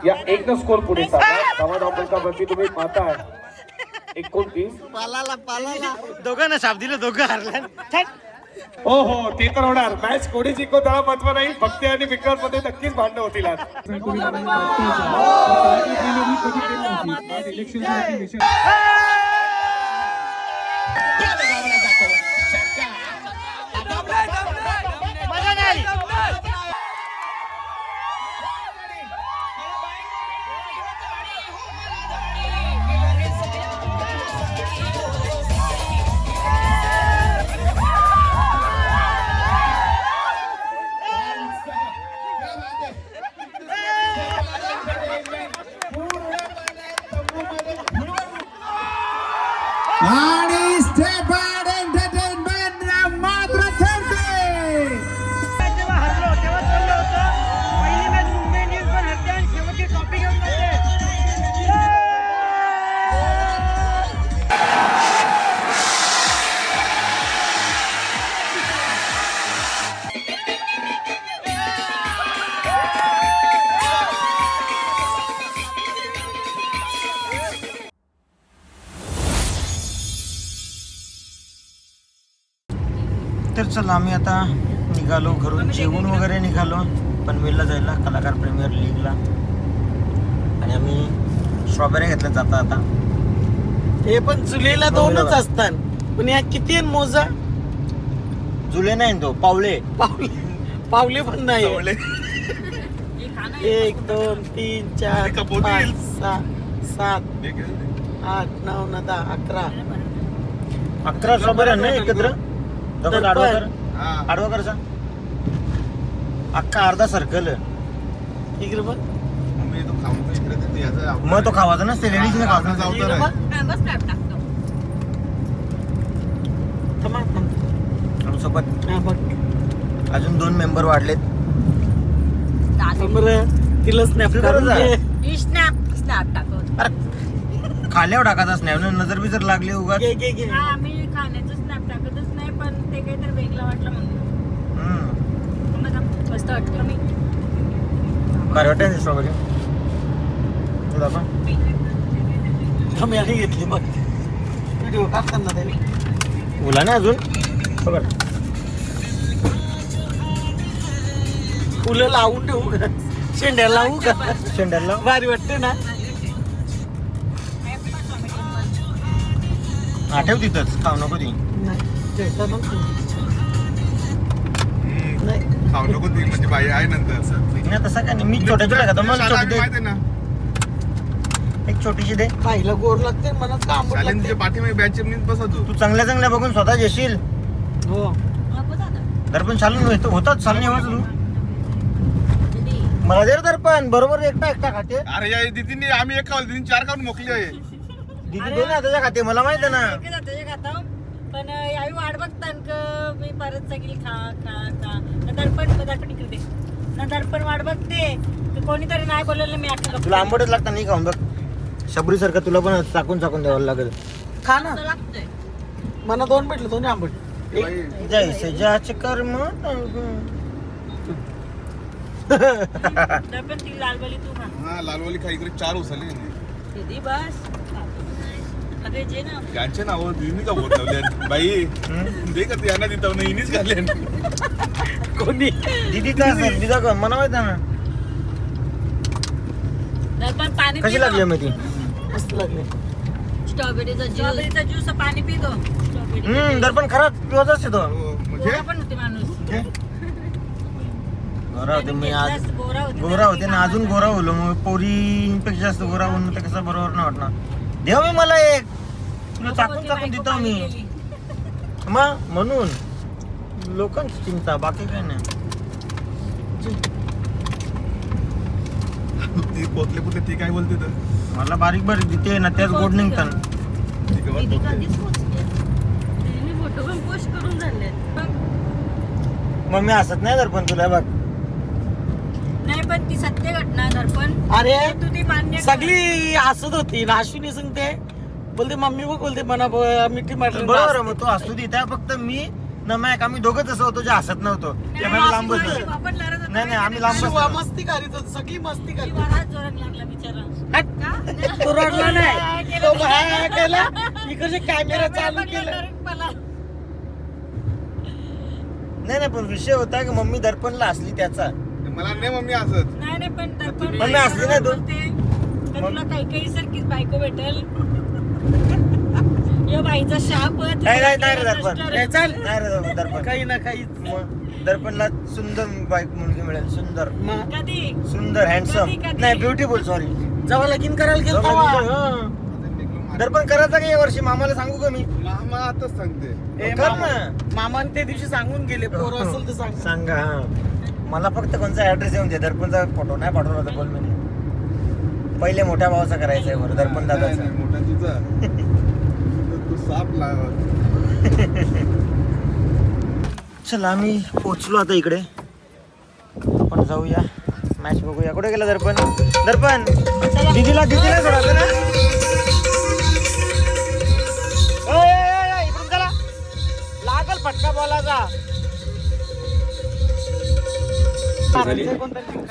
या एकच स्कोर पुढे सांगा. धावा धावपंकावरती तुम्ही पाहताय 29. दोघांना शाप दिलं, दोघं हरल्या. हो हो ते तर होणार. मॅच कोणी जिंको त्याला महत्व नाही. भक्ती आणि विक्रांत मध्ये नक्कीच भांडण होतील आज. आणि स्टेफन एंटरटेनमेंट मात्र ठरते. जेव्हा हरलो तेव्हा चाललं होतं पहिली मॅच मुंबई इंडियन्स पण हरते आणि शेवटची ट्रॉफी घेऊन जाते. तर चला आम्ही आता निघालो घरून, जेवून वगैरे निघालो पनवेलला जायला कलाकार प्रीमियर लीगला. आणि आम्ही स्ट्रॉबेरी घेतल्या जाता आता. हे पण जुलेला दोनच असतात, पण या किती आहेत मोजा? जुले नाही तो पावले. पावले पण नाही. 1 2 3 4 5 6 7 8 9 10 11 11 स्ट्रॉबेरी नाही एकत्र. आडवा कर अख्खा अर्धा सर्कल. इकडे बघ. मग तो खावाचा नसते, लेडीज ने खावाचा. सोबत अजून 2 मेंबर वाढलेत. तिला स्नॅप खाल्यावर टाकायचा स्नॅप, नजर बिजर लागली उगा. आम्ही खाण्याचं स्नॅप टाकतच नाही, पण ते काहीतरी वेगळं वाटलं म्हणून मस्त वाटलं. मी बरं वाटतं स्ट्रॉबेरी तुला पण. आम्ही आणि घेतली बघ. व्हिडिओ काढताना त्याने बोला ना अजून. फुलं लावून ठेवू का? शेंड्या लावू का? शेंड्याला भारी वाटते ना. आठव तिथंच खाऊ नको ती. ठेवता नको. खाऊ नको ती म्हणजे बाई आहे नंतर. नाही तसा काय नाही, मी छोट्या छोट्या खातो. मला छोटी दे, माहिती ना एक छोटीशी दे. खायला गोड लागते, मला का आंबट लागते. शालेंच्या पाठीमागे बॅच बसा तू चांगल्या चांगल्या बघून स्वतः येशील. हो दर्पण चालून येतो होतात चालणे होत तू. मला दे रे दर्पण. बरोबर एकटा एकटा खाते. अरे या दीदीने आम्ही एक खावलं, दीदीने 4 खाऊन मोकली आहे. दीदी दे ना त्याच्या खाते, मला माहित आहे ना. खाता पण यावी वाट बघतान का मी परत सगळी खा खा खा. दर्पण इकडे ना, दर्पण वाट बघते कोणीतरी नाही बोललेलं मी आता तुला आंबटच लागतं नाही खाऊन बघ. शबरी सारखं तुला पण चाकून चाकून द्यावं लागेल. खा ना. लागतोय. मला 2 भेटले, 2 आंबट. जैसे ज्याचे कर्म. दर्पण ती लालबली तू खा. हा लालवाली खा, इकडे 4 उचलले दीदी बस अगे जे ना त्यांचे नाव दीदीने का बोट लावले बाई. दे का ते यांना देता नाही, हिनीच घाले. कोणी दीदी का असेल दिदा का मला माहित आहे ना. दर्पण पाणी कशी लागली मी ती. मस्त लागले. स्ट्रॉबेरीचा ज्यूस पाणी पितो. स्ट्रॉबेरी दर्पण खरा पिवच असते तो. गोरा पण होते माणूस. गोरा होते मी आज. जास्त गोरा होते ना, अजून गोरा होलो. मग पोरींपेक्षा जास्त गोरा होऊन ते कसं बरोबर नाही वाटणार. देव मी मला एक तुला चाकून चाकून देतो मी. मग म्हणून लोकांची चिंता, बाकी काय नाही. ती पोतले कुठे ती काय बोलते तर मला बारीक बारीक देते ना, त्याच गोड निघतात. दीदी कधीच पोचते. दीदीने फोटो पण पोस्ट करून झाले. मग मी हसत नाही दर्पण तुला बघ. नाही पण ती सत्य घटना दर्पण. अरे तू ती मान्य कर. सगळी हसत होती. अश्विनी सांगते, बोलते मम्मी बघ, बोलते मला मिठी मारली. बरोबर मग तो हसतो ती त्या. फक्त मी न मॅक आम्ही दोघंच असं होतो जे हसत नव्हतो. कॅमेरा लांब होतो. आपण लढत होतो. नाही नाही आम्ही लांब शिवा बसलो. मस्ती करीत होती, सगळी मस्ती करीत शिवा हात जोरात लागला बिचारा. तो रडला नाही, तो बाहेर केला, इकडचे कॅमेरा चालू केला. मला नाही नाही पण विषय होता की मम्मी दर्पणला असली त्याचा. मला नाही मम्मी असत. नाही नाही पण दर्पण पण मी असली नाही तू. बोलते, तर तुला काही काही सारखीच बायको भेटेल. या बाईचा शाप नाही नाही नाही रे दर्पण. हे चल नाही रे दर्पण. काही ना काही मग दर्पणला सुंदर बाईक मुलगी मिळेल. सुंदर कधी सुंदर हँडसम कधी, कधी? नाही ब्युटिफुल सॉरी. जेव्हा लगीन करायला गेलो तेव्हा. दर्पण करायचं का या वर्षी मामाला सांगू का मी? मामा आताच सांगते. ए, कर मामा ना. मामाने त्या दिवशी सांगून गेले, पोरं असेल तर सांग. सांगा हा. मला फक्त कोणचा ऍड्रेस येऊन दे. दर्पणचा फोटो नाही पाठवला होता बोल मी. पहिले मोठ्या भावाचा करायचा आहे बरं दर्पण नाही, दादाचा. नाही, मोठा तुझा. तू साप लाव. चला आम्ही पोहोचलो आता इकडे. आपण जाऊया मॅच बघूया. कुठे गेला दर्पण? दर्पण दीदीला सोडायचं ना. ओय, ओय, ओय, इकडून चला. लागल फटका बॉलाचा.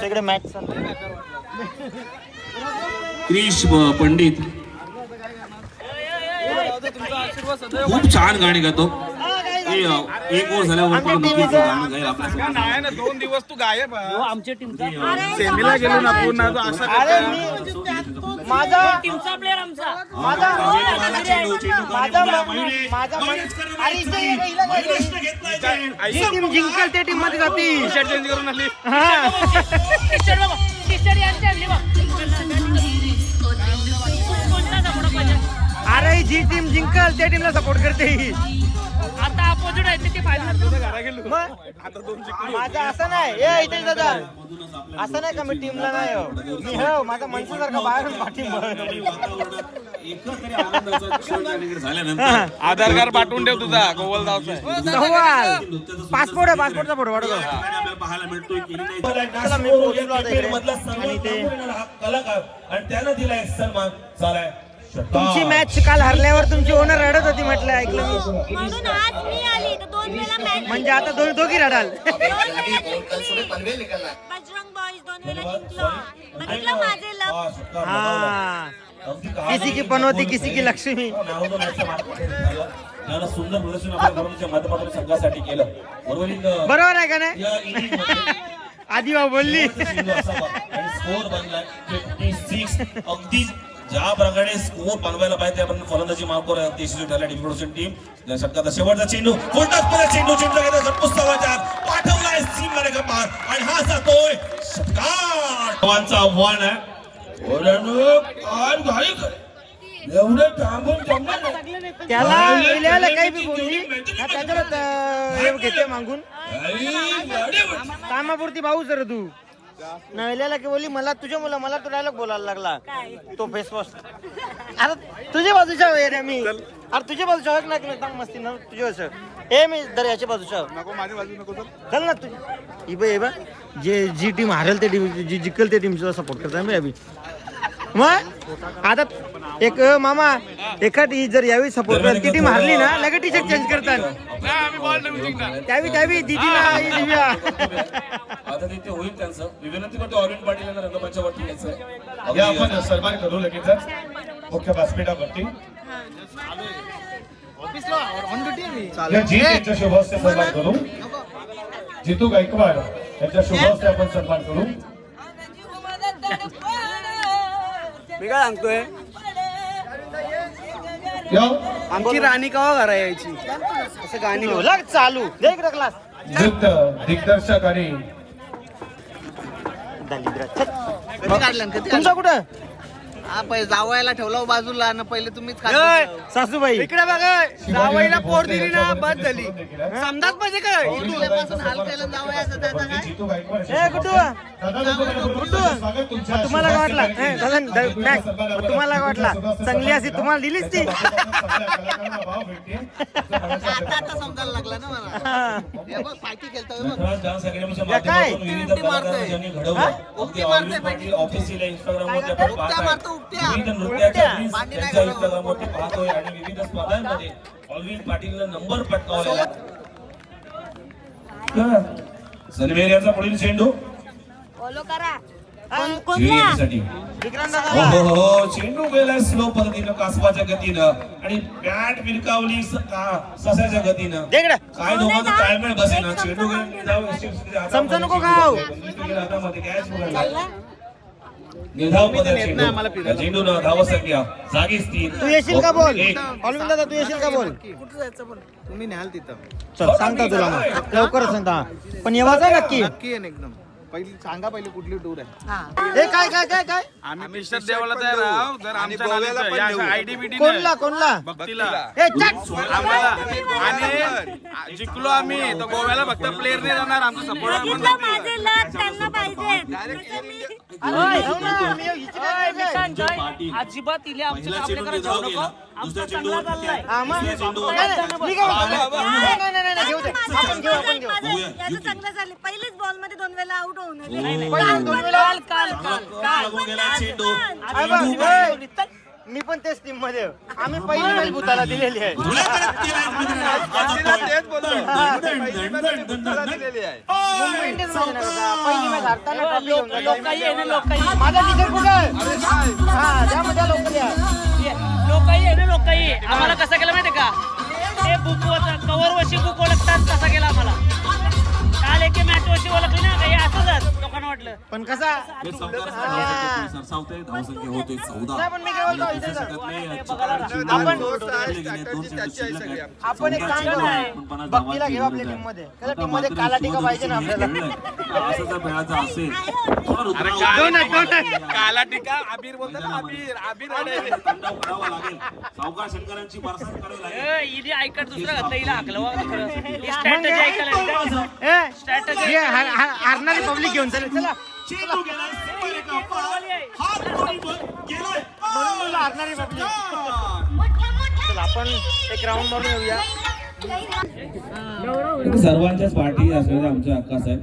सगळे मॅच क्रिश पंडित खूप छान गाणी गातो. एक ओव्हर झाल्यावर पण नक्कीच गाणं गाईल आपल्यासाठी. नाही ना 2 दिवस तू गायब आहे. अरे, सेमीला गेलो ना पूर्ण तो असं अरे मी माझा टीमचा प्लेअर आमचा. माझा चेंडू, चेंडू, माझा मयुरी, माझा मयुरीच करणं अरे इथे ये, हिला काय मयुरीच घेतलाय चेंडू. जी टीम जिंकल त्या टीम मध्ये जाते. टी-शर्ट चेंज करून आली. अरे जी टीम जिंकल त्या टीमला सपोर्ट करते ही. आता अपोजिट आहे ते मग माझा असं नाही ए इथे दादा असं नाही का मी टीमला नाही हो. मी हो माझा मनसेसारखा बाहेरून पाठिंबा. एकच तरी आनंदाचा क्षण त्या ठिकाणी झाल्यानंतर आधार कार्ड पाठवून ठेव तुझा गोवल जावचा. सवाल पासपोर्ट आहे पासपोर्टचा फोटो वाढवतो. आपल्याला पाहायला मिळतोय की नाही. चला मी पोहोचलो आता इकडे. आणि ते कलाकार आणि त्यानं दिलाय सन्मान झालाय. तुमची मॅच काल हरल्यावर तुमची ओनर रडत होती म्हटलं ऐकलं मी. म्हणून आज मी आली तर 2 वेळा मॅच म्हणजे आता दोघी रडाल. बजरंग बॉईज 2 वेळा जिंकलो. बघितलं माझे लव. हा किसी की पनौती किसी की लक्ष्मी. त्यानं सुंदर प्रदर्शन आपल्या घराच्या माध्यमातून संघासाठी केलं. बरोबर आहे का नाही? या इनिंगमध्ये आधी भाऊ बोलली. स्कोर बनलाय 56. अगदीच ज्या प्रकारे स्कोर बनवायला पाहिजे त्याप्रमाणे फलंदाजी मार्गावर यशस्वी ठरल्या डिफेन्सिव्ह टीम. षटकाचा शेवटचा चेंडू कोणताच चेंडू घेतला झटपुस्तकाच्या पाठवलाय सीममध्ये गप्पार आणि हा जातोय षटकार. धावांचा आव्हान आहे. एवढं थांबून त्याला लिहायला काही बी बोलली ना त्याच्यावर घेते मागून कामापुरती भाऊ सर तू नळल्याला की बोलली मला तुझ्या मुला मला तो डायलॉग बोलायला लागला. तो फेस वॉश. अरे तुझ्या बाजूच्या रे मी. अरे तुझ्या बाजूच्या ना की नाही मस्ती ना तुझ्या असं हे मी दर याच्या बाजूच्या नको माझी बाजू नको चल. चल ना तू हे बघ जे जी टीम हारेल त्या टीम जी जिंकल त्या टीमचा सपोर्ट करता मी अभि. मग आता एक मामा एखादी जर यावेळी सपोर्ट करत ती टीम हारली ना लगेच टी शर्ट चेंज करतात. त्यावी दीदीला दिव्या. आता तिथे होईल त्यांचं. मी विनंती करतो अरविंद पाटील यांना रंगमंचावरती यायचं. या आपण सन्मान करू लगेच मुख्य व्यासपीठावरती. या जीत यांच्या शुभ हस्ते सन्मान करू. जितू गायकवाड यांच्या शुभ हस्ते आपण सन्मान करू. मी काय सांगतोय या आमची राणी कवा घरा यायची असं गाणी लग चालू देख क्लास युद्ध दिग्दर्शक आणि तुमचा कुठं जावायला ठेवला बाजूला ना पहिले तुम्हीच सासूबाई इकडे बघा जावायला पोर दिली ना बस झाली. समजाच पाहिजे काय जितू गायकवाड ए गुड्डू तुम्हाला काय वाटला तुम्हाला काय वाटला चांगली अशी तुम्हाला दिलीच ती. आता समजायला लागला ना मला. पार्टी खेळतोय नटराज डान्स अकॅडमीच्या काय? माध्यमातून विविध कलाकार ज्यांनी घडवलं. अगदी अरविंद पाटील ऑफिशियल इंस्टाग्रामवरती आपण पाहताय. विविध नृत्याच्या रील्स त्यांच्या इंस्टाग्रामवरती पाहतोय आणि विविध स्पर्धांमध्ये अरविंद पाटीलनं नंबर पटकावलेला. सनवेर यांचा पुढील चेंडू फॉलो करा ज्युनियरसाठी विक्रांत हो दादा हो हो चेंडू गेला स्लो पद्धतीनं कासवाच्या गतीनं आणि बॅट विरकावली ससाच्या गतीनं दे इकडे. काय दोघांचं ताळमेळ बसेना चेंडू गेला चमचा नको खाऊ. हातामध्ये कॅच बघायला निधाव पद्धत चेंडूनं धावत संख्या जागीच तीन तू येशील का बोल एक. ऑलविन दादा तू येशील का बोल कुठं जायचं पण तुम्ही न्याल तिथं चल सांगता तुला मग लवकरच सांगता पण येवाचा नक्की नक्की आहे ना एकदम पहिली सांगा पहिली कुठली टूर आहे ए काय काय काय काय आम्ही मिस्टर देवाला तयार आहोत जर आमच्या नावाचं आयडीबीडी कोणला भक्तीला ए चट आम्हाला आणि जिंकलो आम्ही तर गोव्याला फक्त प्लेअर नाही जाणार आमचा सपोर्ट बघितलं माझे लक त्यांना पाहिजे अजिबात इले आमच्या आपल्याकडे जाऊ नको आमचा चांगला चाललाय याचं चांगलं झालं पहिलेच बॉल मध्ये 2 वेळा आउट होऊन मी पण तेच टीम मध्ये आम्ही पहिली मॅच भूताला दिलेली आहे मुंबई इंडियन्स मध्ये नाही का? पहिली मॅच हारताना trophy घेऊन जातो. माझा टीचर कुठे हा त्यामध्ये लोकल या लोकही आम्हाला कसं केलं माहितीये का ते बुक कवर वशी बुक ओळखतात तसा केला आम्हाला काल एक मॅच वशी ओळखली ना काही असंच लोकांना वाटलं पण कसा सरसावते धावसंख्या होते 14 नाही पण मी काय बोलतो इथे जा. आपण एक काम करू भक्तीला घेऊ आपल्या टीम मध्ये त्याच्या टीम मध्ये काला टीका पाहिजे ना आपल्याला असं जर खेळायचं असेल काला टीका आबीर बोलतो ना आबीर तांडव करावा लागेल सावकार शंकरांची बरसात करावी लागेल इथे ऐकत दुसरं घातलं हिला हाकलं स्ट्रॅटेजी ऐकायला ये हारणारी पब्लिक घेऊन चला चला चेंडू गेलाय सुपर एका पार हात बरोबर गेलाय म्हणून हारणारी पब्लिक चला आपण एक राऊंड मारून येऊया सर्वांच्याच पार्टी असलेले आमचे अक्का साहेब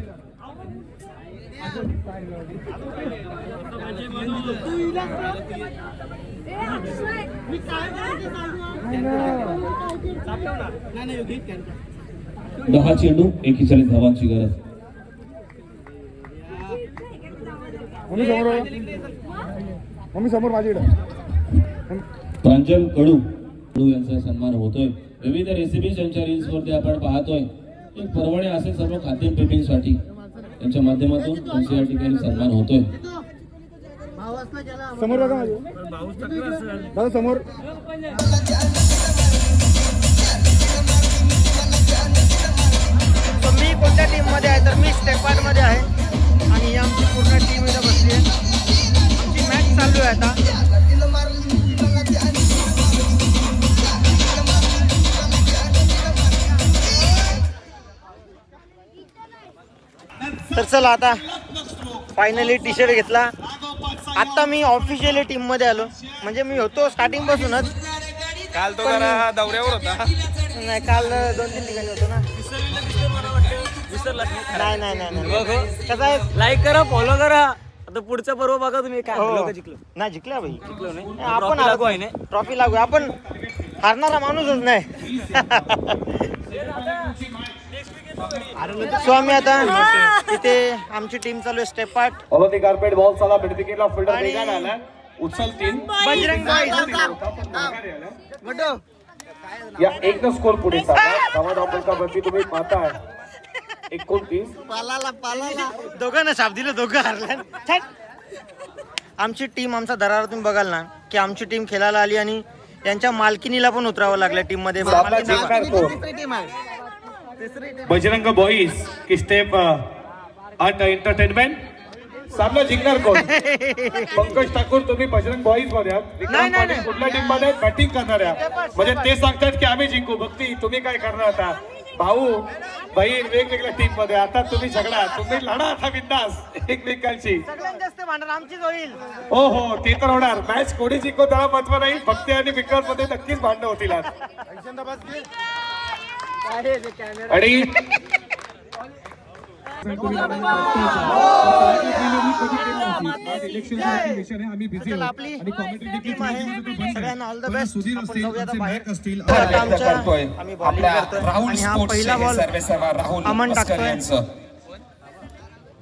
दहा चेंडू 41 धावांची गरज प्रांजल कडू यांचा सन्मान होतोय विविध रेसिपीज यांच्या रील्स वरती आपण पाहतोय एक परवणे असेल सर्व खाद्य पेपींसाठी त्यांच्या माध्यमातून त्यांच्या या ठिकाणी सन्मान होतोय समोर बघा दादा समोर तर मी कोणत्या टीम मध्ये आहे तर मी स्टेप पार्ट मध्ये आहे आणि ही आमची पूर्ण टीम इथं बसली आहे आमची मॅच चालू आहे आता तर चला आता फायनली टी शर्ट घेतला आता मी ऑफिशियली टीम मध्ये आलो म्हणजे मी होतो स्टार्टिंग पासूनच काल तो जरा दौऱ्यावर होता नाही काल 2-3 ठिकाणी होतो ना नाही कसं आहे लाईक करा फॉलो करा आता पुढचा पर्व बघा तुम्ही काय हो. जिंकलो नाही जिंकल्या भाई जिंकलो नाही आपण लागू आहे ना ट्रॉफी लागू आपण हारणारा माणूसच नाही सो आम्ही आता इथे आमची टीम चालू आहे step part all the carpet ball चला मिड विकेटला फिल्डर वेगान आला उचल 3 बजरंग या एक न स्कोर पुढे धावा धावपलकावरती तुम्ही पाहताय 29 दोघांना शाप दिलं दोघं हारल्या आमची टीम आमचा दरारा तुम्ही बघाल ना की आमची टीम खेळायला आली आणि यांच्या मालकीनीला पण उतरावं लागलं टीम मध्ये बजरंग बॉईज की स्टेप आर्ट एंटरटेनमेंट सामना जिंकणार कोण पंकज ठाकूर तुम्ही बजरंग बॉईज मध्ये आहात विक्रम पाटील कुठल्या टीम मध्ये बॅटिंग करणाऱ्या म्हणजे ते सांगतात की आम्ही जिंकू भक्ती तुम्ही काय करणार आता भाऊ बहीण वेगवेगळ्या टीम मध्ये आता तुम्ही झगडा तुम्ही लढा आता बिंदास एकमेकांशी सगळ्यात जास्त भांडण आमचीच होईल हो हो ते तर होणार मॅच कोणी जिंको त्याला महत्व नाही भक्ती आणि विक्रम मध्ये नक्कीच भांडण होतील आज. आणि चला आपली टीम आहे सगळ्यांना ऑल द बेस्ट आपण जाऊया आता बाहेर आता आम्ही बॉलिंग करतोय आणि हा पहिला बॉल अमन टाकतोय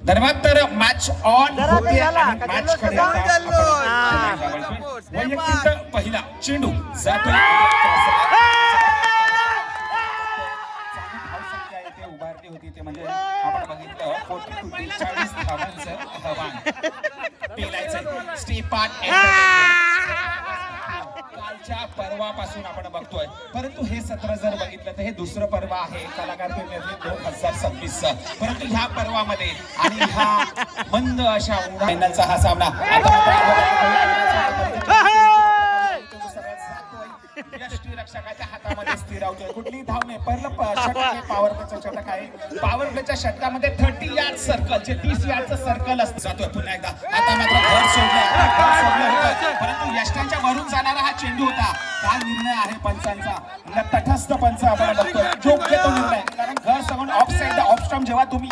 धन्यवाद. तर मॅच ऑन जरा होते झाला. आणि का मॅच कडे जल्लोष आता जल्लोष. आपण वैयक्तिक पहिला चेंडू जातोय. धावसंख्या आहे ते उभारली होती ते म्हणजे आपण बघितलं 42 धावांचं आव्हान पेलायचं स्टेपार्ट कालच्या पर्वापासून आपण बघतोय. परंतु हे सत्र जर बघितलं तर हे दुसरं पर्व आहे कलाकार प्रेमीतले 2026. परंतु ह्या पर्वामध्ये आणि ह्या मंद अशा फायनलचा हा सामना रक्षकाच्या हातामध्ये स्थिरावतोय. कुठली धाव नाही. पहिलं पॉवर प्लेचं षटक आहे. पॉवर प्लेच्या षटकामध्ये 30 यार्ड सर्कल जे 30 यार्डचं सर्कल असतं. जातोय पुन्हा एकदा. आता मात्र घर सोडलं होतं. परंतु यष्टांच्या वरून जाणारा हा चेंडू होता. काय निर्णय आहे पंचांचा. तटस्थ पंच आपण बघतोय. योग्य तो निर्णय. कारण घर सोडून ऑफ साइड ऑफ स्टंप जेव्हा तुम्ही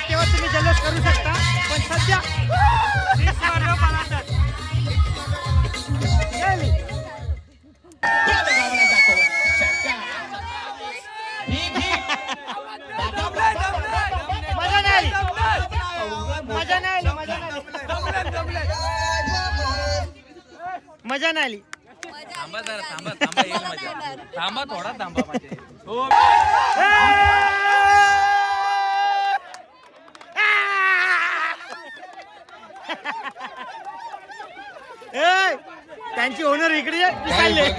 तेव्हा तुम्ही जल्लोष करू शकता पण सध्या मजा नाही आली. थांबा जरा थांबा येईल मजा. थांबा थोडा थांबा माझे. त्यांची ओनर इकडे चालले.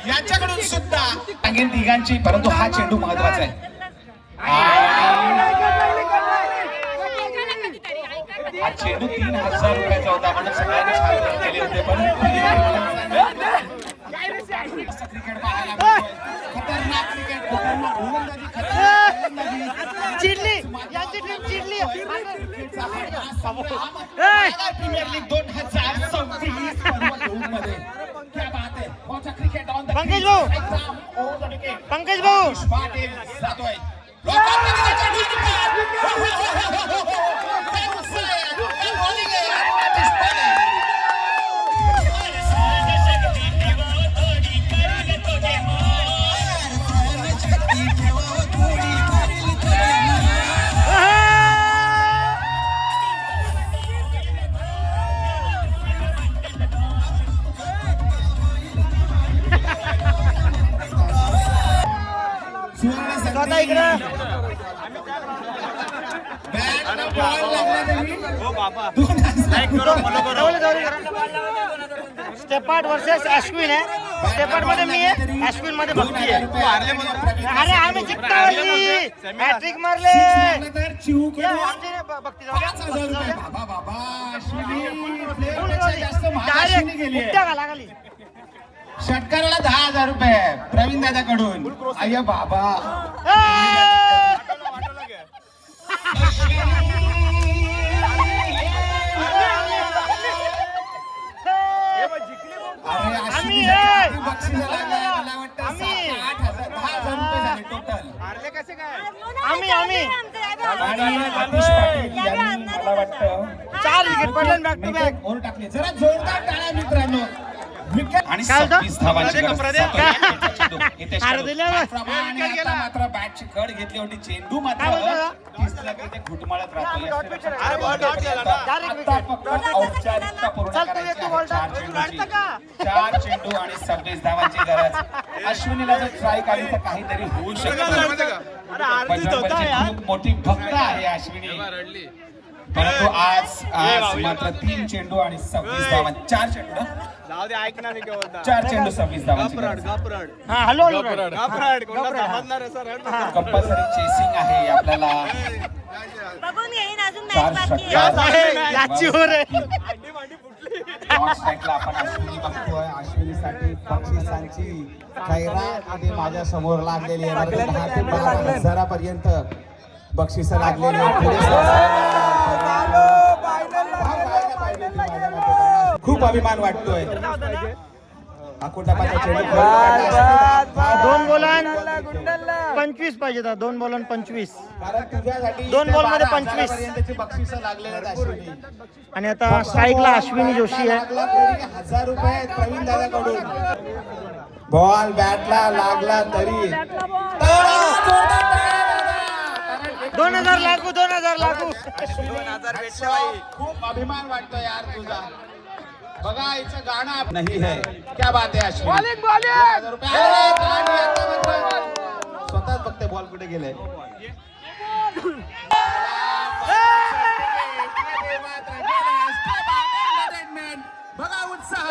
यांच्याकडून सुद्धा सांगेन तिघांची. परंतु हा चेंडू महत्वाचा आहे. हा चेंडू 3000 रुपयाचा होता म्हणून सगळ्यांनी छान केले होते. क्रिकेट पाहायला मिळतोय. खतरनाक क्रिकेट. चिडली यांची टीम चिडली. प्रीमियर लीग 2026 मध्ये क्या बात है. क्रिकेट ऑन द पंकज भाऊ पंकज भाऊ पाटील जातोय. स्वतः इकडं स्टेपार्ट वर्सेस अश्विन आहे. स्टेपार्ट मध्ये मी आहे. अश्विन मध्ये भक्ती आहे. अरे आम्ही जिंकतो. हॅट्रिक मारले. भक्ती लागली. षटकाराला 10,000 रुपये प्रवीण दादाकडून. अय्या बाबा. मला वाटतं 4 विकेट पडले बॅक टू बॅक. ओर टाकले. जरा जोरदार टाळ्या मित्रांनो. आणि काय होतं? 26 धावांची गरज. मात्र बॅटची कड घेतली होती. चेंडू मात्र घुटमळत राहतो. औपचारिकता पूर्ण करायची आहे. चार चेंडू आणि 26 धावांची गरज. अश्विनीला जर स्ट्राईक आली तर काहीतरी होऊ शकतं. बजरंगची खूप मोठी भक्त आहे अश्विनी, परंतु आज मात्र 3 चेंडू आणि 26 धावा. 4 चेंडू ना? 4 चेंडू 26 धावांची गरज. कंपल्सरी चेसिंग आहे आपल्याला. बघून घेईन अजून 4 मॅच बाकी आहे. स्ट्राईकला आपण अश्विनी बघतोय. अश्विनीसाठी बक्षिसांची खैरात आणि माझ्या समोर लागलेली आहे. 10 ते 12 हजारापर्यंत बक्षिस लागलेली खूप अभिमान वाटतोय. 2 बॉलान 25 पाहिजे. 2 बॉलान 25. कारण तुझ्यासाठी 2 बॉल मध्ये 25 पर्यंतची बक्षिस लागलेली आहेत अश्विनी. आणि आता स्ट्राईकला अश्विनी जोशी आहे. 1000 रुपये प्रवीण दादाकडून. बॉल बॅटला लागला तरी 2000 लागू. 2000 लागू. खूप अभिमान वाटतो यार तुझा. बघा हिचं गाणं नाही है. क्या बात आहे अश्विनी. 2000 रुपये. अरे, स्वतःच बघते बॉल कुठे गेले. बघा उत्साह.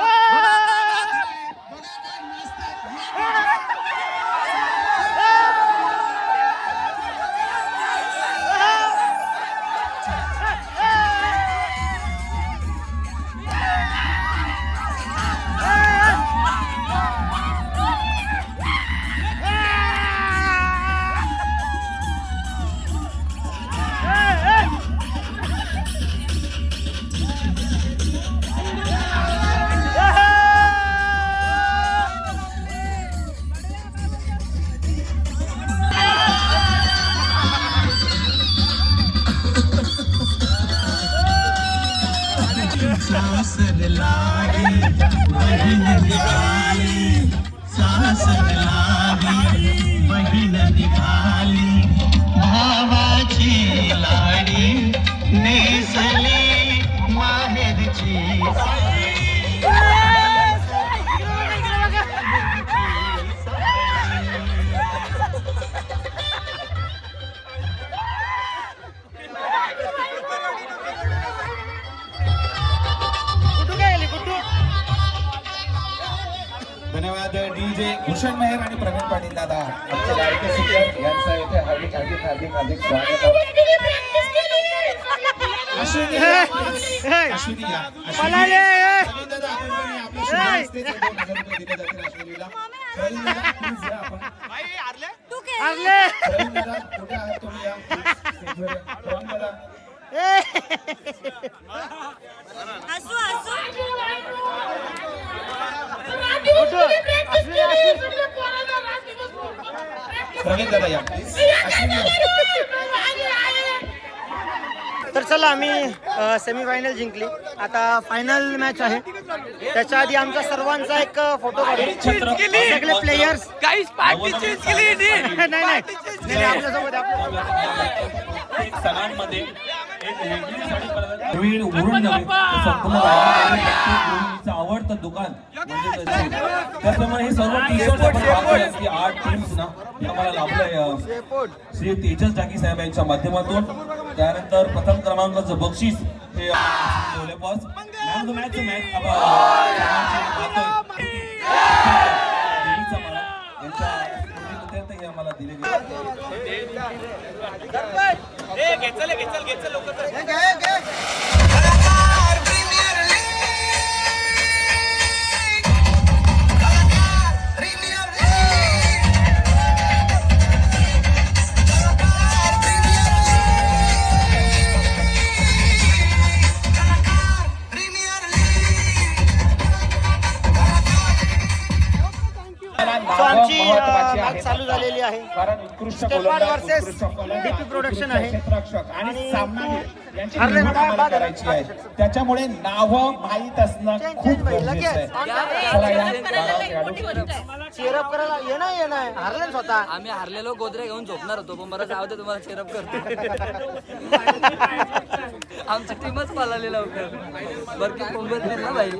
धन्यवाद डीजे भूषण मेहर आणि प्रवीण पाटील दादा. आमचे लाडके शिक्षक यांचं इथे हार्दिक हार्दिक हार्दिक हार्दिक स्वागत आहे. अश्विनी या. अश्विनी या. प्रवीण दादा आपण पण आपल्या शुभहस्ते 2000 रुपये दिले जातील अश्विनीला. प्रवीण दादा प्लीज या आपण. प्रवीण दादा कुठे आहात तुम्ही या. प्रवीण दादा हसू हसू. प्रवीण दादा या प्लीज. अश्विनी या. तर चला आम्ही सेमीफायनल जिंकली. आता फायनल मॅच आहे. त्याच्या आधी आमचा सर्वांचा एक फोटो काढू. सगळे प्लेयर्स. नाही आपल्यासोबत सणांमध्ये प्रवीण उघडून नव्हे तर संपूर्ण गावामध्ये आवडतं दुकान म्हणजे त्याचप्रमाणे हे सर्व टी शर्ट आपण पाहतोय की 8 टीम्स ना हे आम्हाला लाभलंय श्री तेजस जागी साहेब यांच्या माध्यमातून. त्यानंतर प्रथम क्रमांकाचं बक्षीस हे मॅच आम्हाला दिले आमची मॅच चालू झालेली आहे. कारण उत्कृष्ट स्टेफान गोलंदाज, वर्सेस उत्कृष्ट फलंदाज, डीपी प्रोडक्शन आहे. क्षेत्ररक्षक आणि सामना यांची हरले ना, निवड आम्हाला बाद झालं. करायची आहे. त्याच्यामुळे नावं माहीत असणं खूप गरजेचं आहे. चला या 12 खेळाडू. चेअरअप करायला येणार हरले ना स्वतः. आम्ही हारलेलो गोदरे घेऊन झोपणार होतो पण बरं जाऊ दे तुम्हाला चेअरअप करतो. आमची टीमच पळाली लवकर बरं की कोंबत नाही ना भाई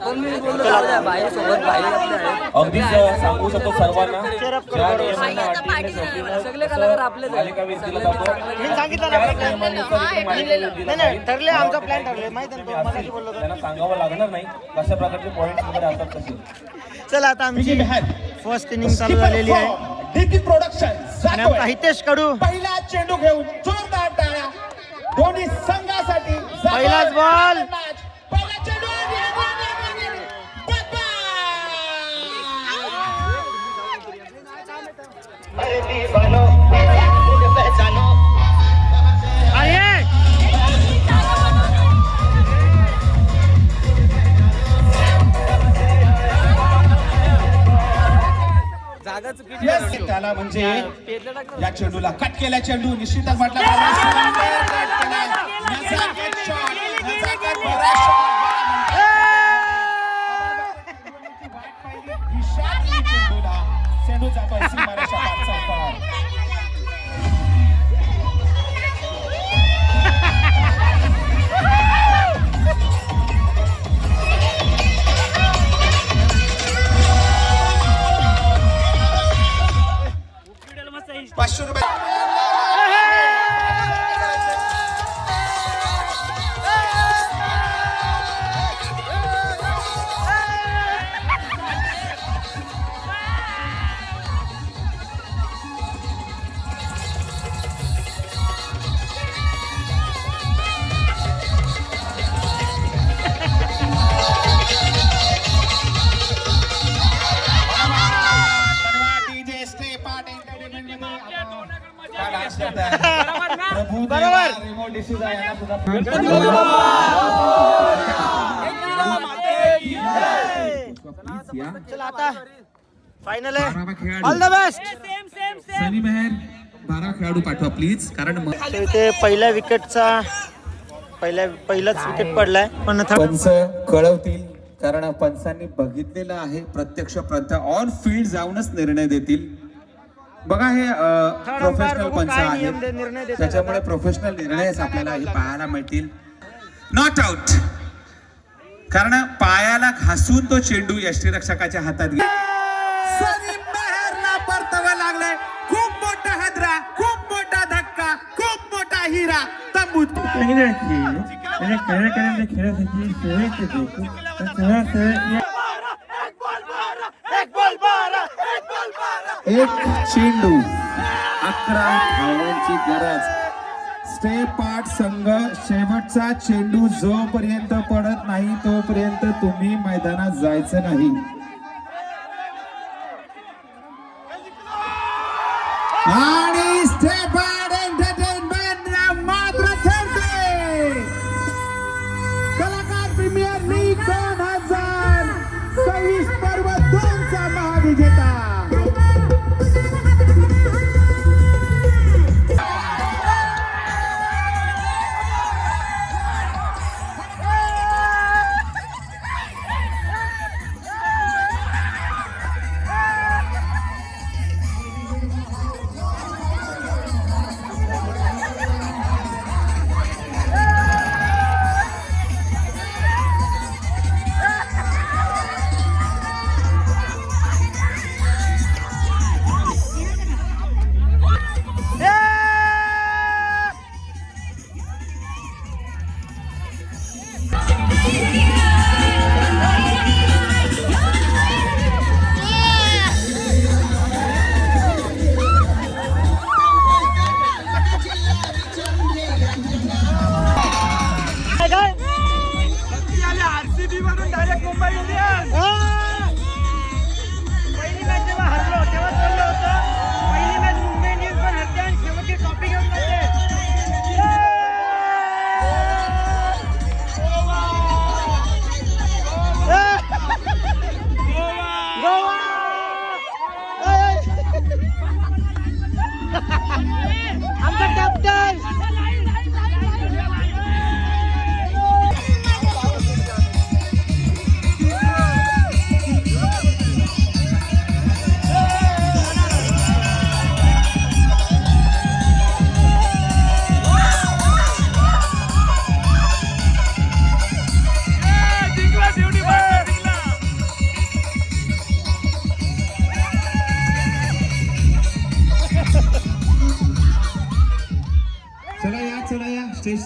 पण मी बोललो जाऊ द्या भाई सोबत भाई आपले आहेत. अगदीच सांगू शकतो सर्वांना ज्या नियमांना सगळे कलाकार आपलेच आहेत. दिला जातो मी सांगितलं ना आपलं plan. नाही ठरले आमचा प्लॅन ठरले माहिती आहे ना तू मगाशी बोललो होतो. त्यांना सांगावं लागणार नाही कशा प्रकारचे पॉईंट वगैरे असतात तसे. चला आता आमची फर्स्ट इनिंग चालू झालेली आहे डीपी प्रोडक्शन आणि आमचा हितेश कडू पहिला चेंडू घेऊन जोरदार टाळ्या दोन्ही संघासाठी. पहिलाच बॉल. पहिला चेंडू जागा चुकीची Yes, त्याला म्हणजे या चेंडूला कट केला चेंडू निश्चितच म्हटलं पाहिजे. सुंदर कट केला. नजाकत shot, नजाकत भरा shot. वाट पाहिली, दिशा दिली चेंडूला. चेंडू जातोय सीमारेषा पार चौकार. ₹500. DJ Stay Part Entertainment मध्ये काय डान्स करताय? प्रभू देवा, remote disease आहे यांना सुद्धा चला आता फायनल आहे ऑल द बेस्ट. सनी मेहर 12 खेळाडू पाठवा प्लीज कारण इथे पहिल्या विकेटचा पहिलाच विकेट पडलाय पण पंच कळवतील कारण पंचांनी बघितलेलं आहे प्रत्यक्ष ऑन फील्ड जाऊनच निर्णय देतील. बघा हे प्रोफेशनल पंच आहेत त्याच्यामुळे प्रोफेशनल निर्णयच आपल्याला हे पाहायला मिळतील. नॉट आउट कारण पायाला घासून तो चेंडू यष्टीरक्षकाच्या हातात गेला. सलीम मेहरला परतावा लागलाय. खूप मोठा हादरा, खूप मोठा धक्का, खूप मोठा हिरा तंबूत. एक चेंडू 11 धावांची गरज. स्टे पार्ट संघ शेवटचा चेंडू जोपर्यंत पडत नाही तोपर्यंत तुम्ही मैदानात जायचं नाही. आणि स्टे पार्ट एंटरटेनमेंट मात्र ठरते कलाकार प्रीमियर लीग 2026 पर्व 2 चा महाविजेता. चला या स्टेज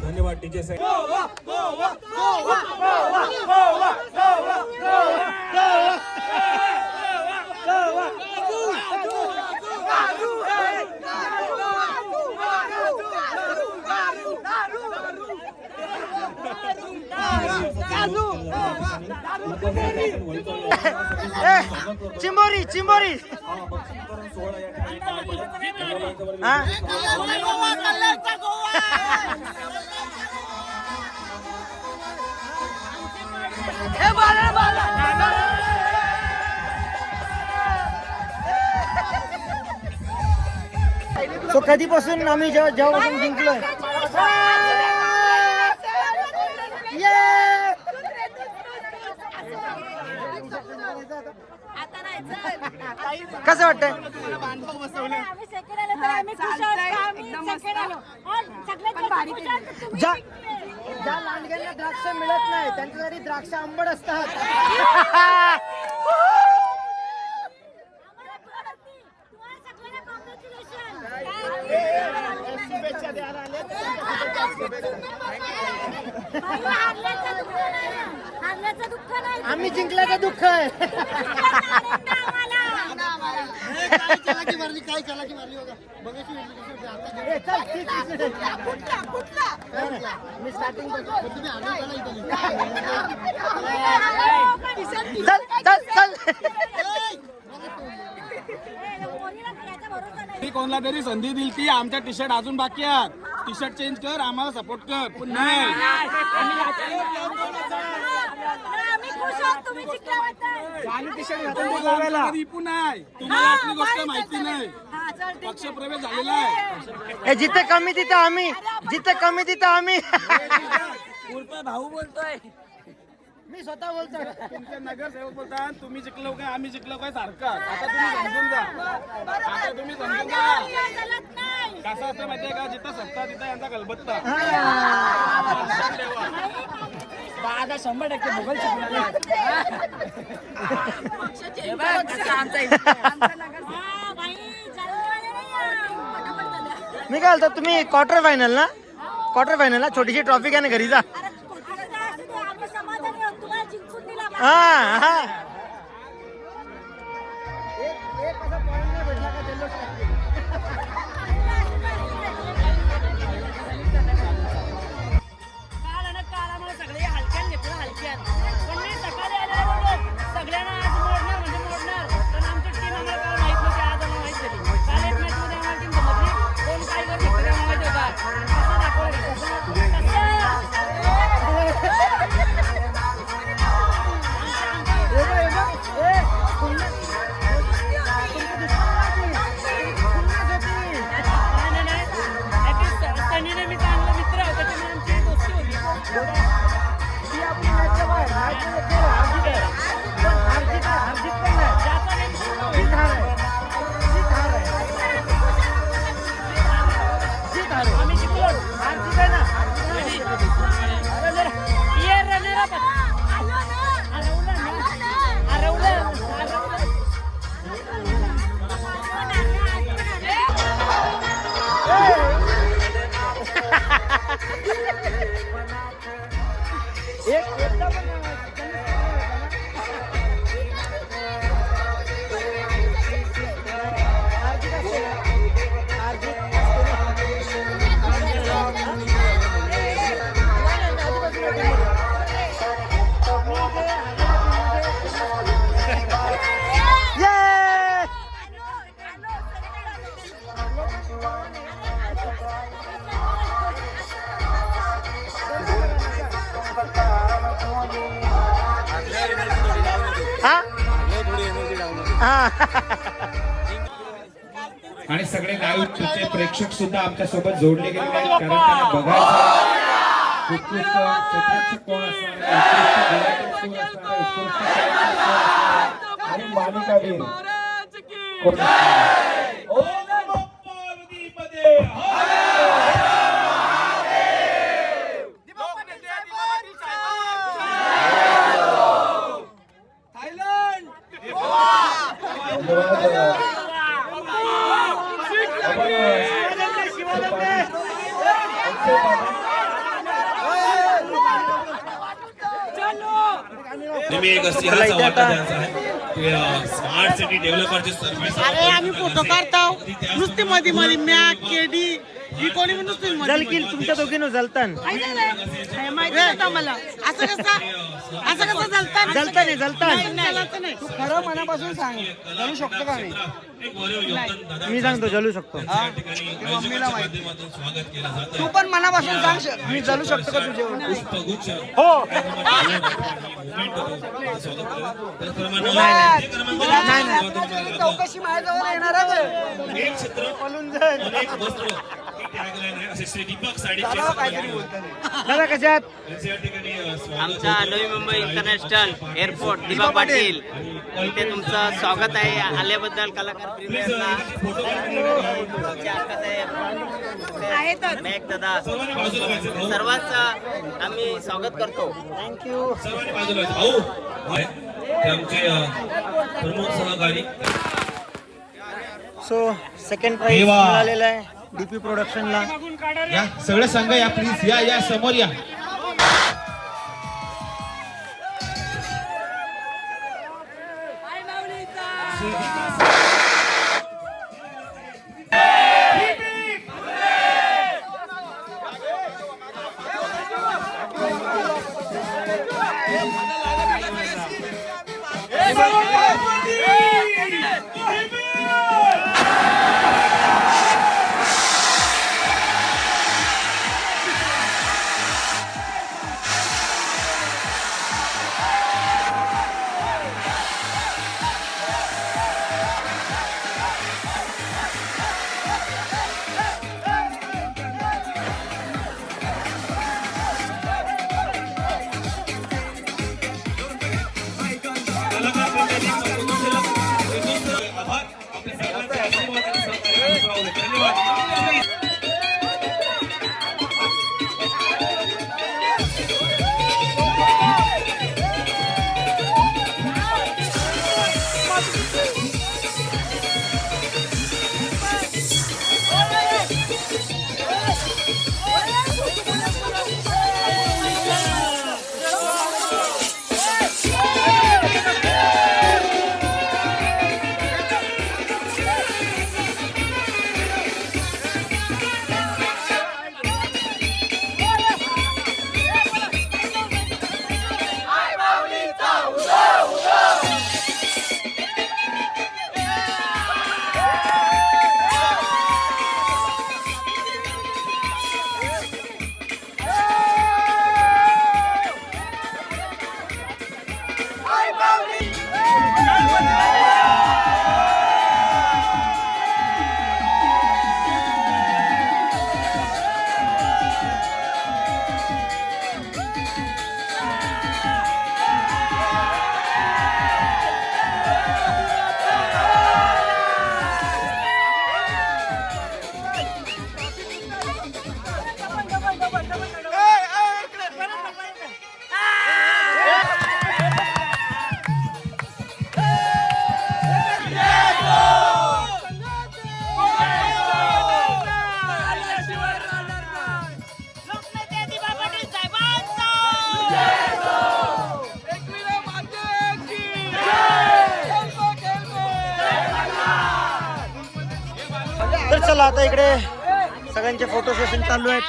धन्यवाद टीचर साहेब. चिंबोरी चिंबोरी हा सो कधीपासून आम्ही जेव्हापासून जिंकलोय कसं वाटतंय? ज्या लांडग्यांना द्राक्ष मिळत नाही त्यांच्यासाठी द्राक्ष आंबट असतात. आम्ही जिंकल्याचं दुःख आहे. काय चलाकी मारली बघा मी स्टार्टिंग कोणाला तरी संधी दिली ती आमच्या टी शर्ट अजून बाकी आहेत. टी शर्ट चेंज कर आम्हाला सपोर्ट कर पण नाही तुम्हाला आपली गोष्ट माहिती नाही. पक्ष प्रवेश झालेला आहे. जिथे कमी तिथं आम्ही जिथे कमी तिथं आम्ही भाऊ बोलतोय मी स्वतः बोलतोय. तुमचे नगरसेवक बोलतात तुम्ही जिंकलो काय आम्ही जिंकलो काय सारखं. आता तुम्ही समजून जा. आता तुम्ही समजून जा. कसं असतं माहितीये का जिथं सत्ता तिथं यांचा गलबत्ता. 100% भूगोल मी काय बोलतो तुम्ही क्वार्टर फायनल छोटीशी ट्रॉफी घ्या ना घरी जा. हा हा आणि सगळे लाईव्ह प्रेक्षक सुद्धा आमच्या सोबत जोडले गेले आहेत कारण त्यांना बघायचं उत्कृष्ट चित्रपट कोण असणार आणि मालिकावीर कोण असणार. नेहमी एक सिंहाचा वाटा द्यायचा आहे ते स्मार्ट सिटी डेव्हलपरची सर्व्हिस. अरे आम्ही फोटो काढतो नुसती मध्ये मध्ये मॅक केडी ही कोणी पण नुसती जलकील तुमच्या दोघीनं जलतान मला असं कसं जलतान तू खरं मनापासून सांग जलू शकतो का मी सांगतो जलू शकतो. मम्मीला माहिती तू पण मनापासून सांग मी जलू शकतो का तुझ्यावर हो चौकशी माझ्याजवळ येणार आहे एक चित्र एक वस्त्र असे श्री दीपक साडीचे दादा कशात आमचा नवी मुंबई इंटरनॅशनल एअरपोर्ट दिबा पाटील इथे तुमचं स्वागत आहे आल्याबद्दल कलाकार प्रीमियरला मेघ दादा सर्वांचं आम्ही स्वागत करतो. थँक्यू. सर्वांनी बाजूला भाऊ हे आमचे प्रमुख सहकारी. सो सेकंड प्राइज मिळालेला आहे डीपी प्रोडक्शनला. या सगळे संघ या प्लीज या समोर या. तर चला आता इकडे सगळ्यांचे फोटो सेशन चालू आहेत.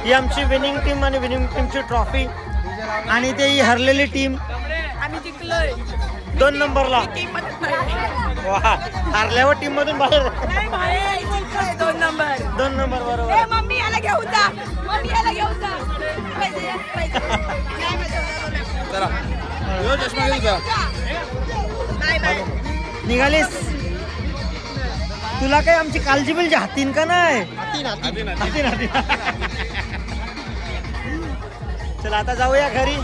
ही आमची विनिंग टीम आणि विनिंग टीमची ट्रॉफी आणि ते ही हरलेली टीम आम्ही जिंकलोय 2 नंबरला. वा हारल्यावर टीम मधून बाहेर. नाही बाहेर जिंकलोय 2 नंबर. 2 नंबर बरोबर. मम्मी याला घेऊन जा, मम्मी याला घेऊन जा. पैसे नाही माझ्या. निघालीस तुला काय आमची काळजी बिलची हातीन का नाही. चला आता जाऊया घरी.